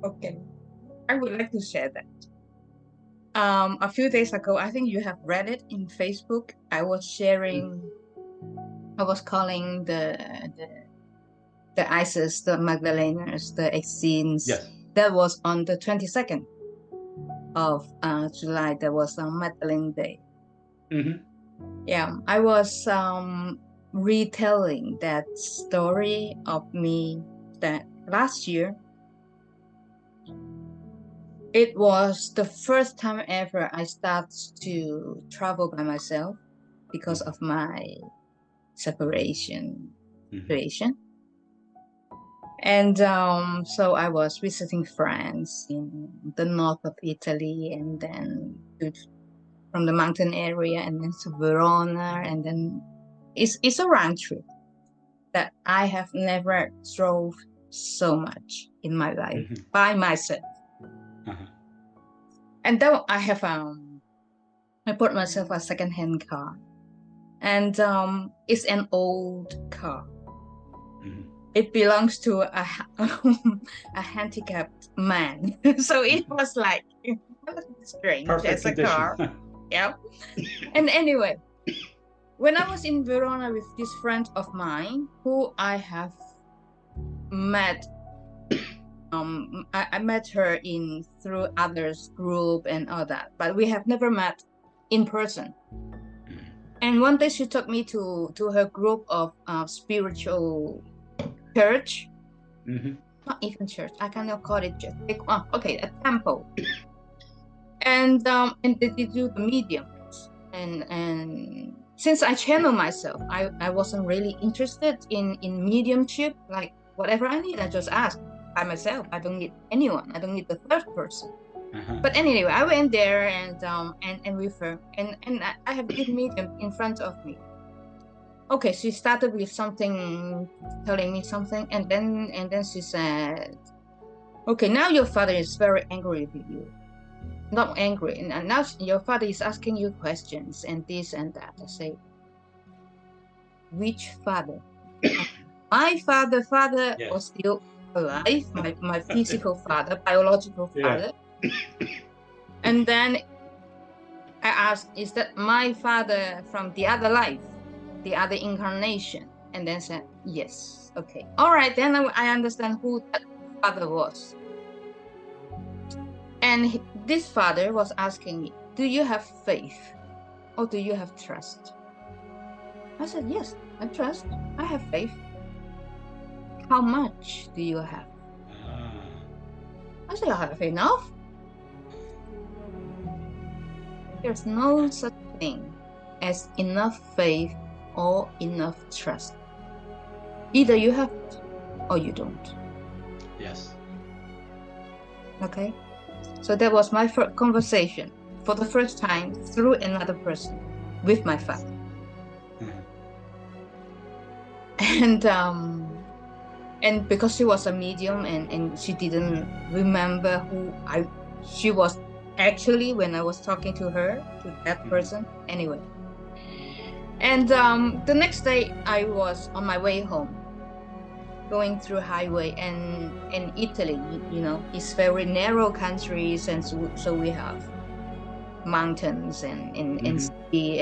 Okay, I would like to share that. A few days ago, I think you have read it in Facebook. I was calling the ISIS, the Magdalenas, the Essenes. Yes. That was on the 22nd of July. There was a Magdalene Day. Mm-hmm. Yeah, I was retelling that story of me that last year. It was the first time ever I started to travel by myself because of my separation situation. And so I was visiting friends in the north of Italy, and then from the mountain area, and then to Verona, and then it's a round trip that I have never drove so much in my life by myself. And then I bought myself a second-hand car, and it's an old car. It belongs to a handicapped man, so it was like strange. Perfect as a condition. car. Yeah. And anyway, when I was in Verona with this friend of mine who I have met, I met her through others group and all that, but we have never met in person. And one day she took me to her group of spiritual church. Not even church, I cannot call it church. Okay, a temple. And they do the mediums. And since I channel myself, I wasn't really interested in mediumship. Like whatever I need, I just ask by myself. I don't need anyone. I don't need the third person. But anyway, I went there and with her, and I have this medium in front of me. Okay, she started with something, telling me something, and then she said, "Okay, now your father is very angry with you. Not angry, and now your father is asking you questions and this and that." I say, "Which father?" My father was still alive, my physical father, biological father. And then I asked, "Is that my father from the other life, the other incarnation?" And then said, "Yes." Okay. All right, then I understand who that father was. And this father was asking me, "Do you have faith or do you have trust?" I said, "Yes, I trust. I have faith." "How much do you have?" I said, "I have enough." There's no such thing as enough faith or enough trust. Either you have it or you don't. Yes. Okay? So that was my first conversation for the first time through another person with my father. And because she was a medium and she didn't remember who she was actually when I was talking to her, to that person. Anyway. And the next day I was on my way home, going through highway, and in Italy, it's very narrow countries, and so we have mountains and sea,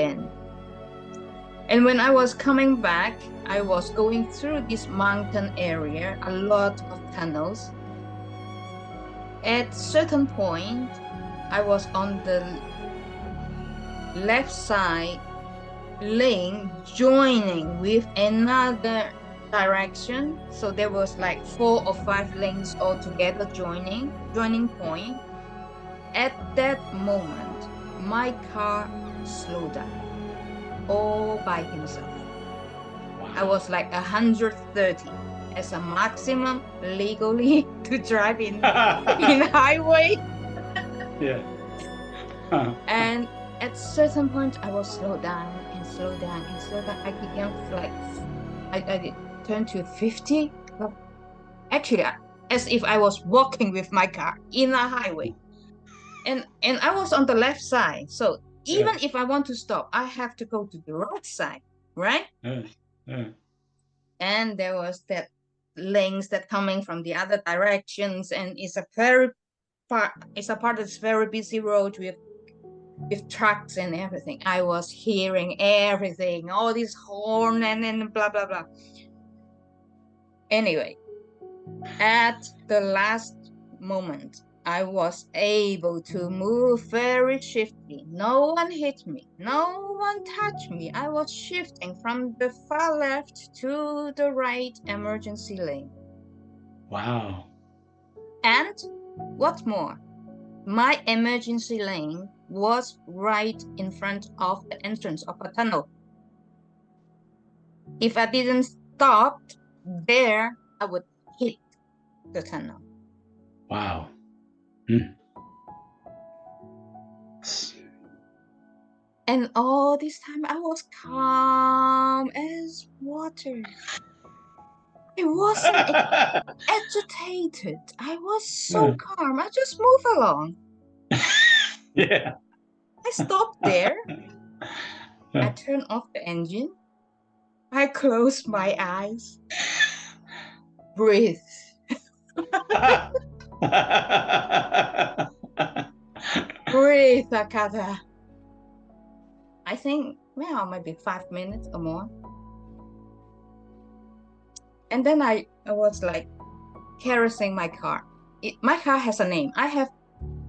and when I was coming back, I was going through this mountain area, a lot of tunnels. At certain point, I was on the left side lane joining with another direction. So there was like 4 or 5 lanes all together joining point. At that moment, my car slowed down all by himself. Wow. I was like 130 as a maximum legally to drive in highway. Yeah. And at certain point, I was slow down and slow down and slow down. I began like I turned to 50. Actually, as if I was walking with my car in a highway, and I was on the left side. So even if I want to stop, I have to go to the right side, right? And there was that lanes that coming from the other directions, and it's a part that's very busy road with trucks and everything. I was hearing everything, all this horn and blah blah blah. Anyway, at the last moment, I was able to move very swiftly. No one hit me. No one touched me. I was shifting from the far left to the right emergency lane. Wow. And what's more, my emergency lane was right in front of the entrance of a tunnel. If I didn't stop there, I would hit the tunnel. Wow. Hmm. And all this time I was calm as water. I wasn't agitated. I was so calm. I just moved along. Yeah. I stopped there. I turned off the engine. I closed my eyes. Breathe. Breathe, Akata. I think, well, maybe 5 minutes or more. And then I was like caressing my car. My car has a name.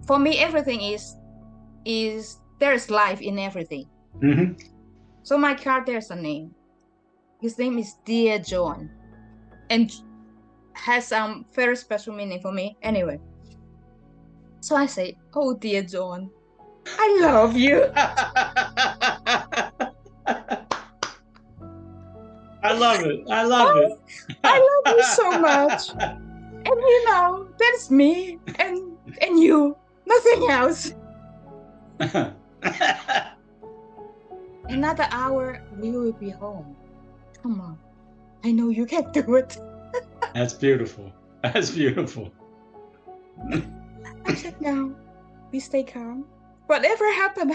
For me, everything is there's life in everything. Mm-hmm. So my car, there's a name. His name is Dear John, and has some very special meaning for me. Anyway, so I say, "Oh, dear John, I love you." I love it. I love it. I love you so much. And that's me and you, nothing else. Another hour, we will be home. Come on. I know you can do it. That's beautiful. That's beautiful. I said, no, we stay calm. Whatever happened.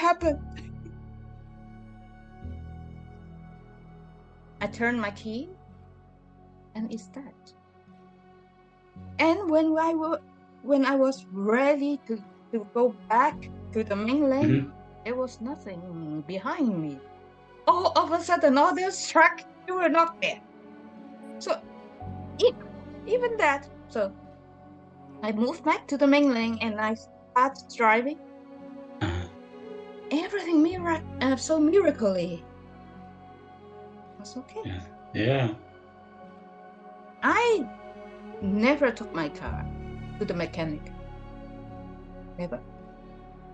I turned my key, and it started. And when I was ready to go back to the main lane, there was nothing behind me. All of a sudden, all those trucks were not there. So even that. So I moved back to the main lane and I started driving. Everything so miraculously. It was okay. Yeah. I never took my car to the mechanic. Never.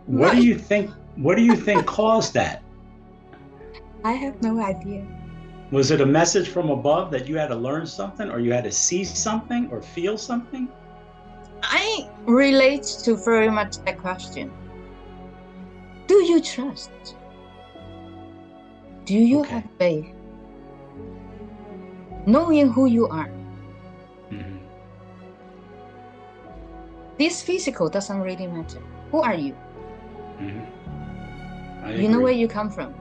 What do you think caused that? I have no idea. Was it a message from above that you had to learn something, or you had to see something or feel something? I relate to very much that question. Do you trust? Do you have faith? Knowing who you are. Mm-hmm. This physical doesn't really matter. Who are you? Mm-hmm. You know where you come from.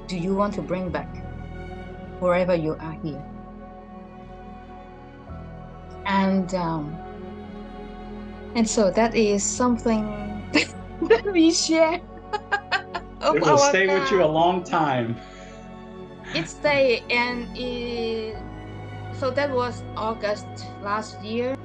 Do you want to bring back wherever you are here? And so that is something that we share. It will stay with you a long time. It stayed, and so that was August last year.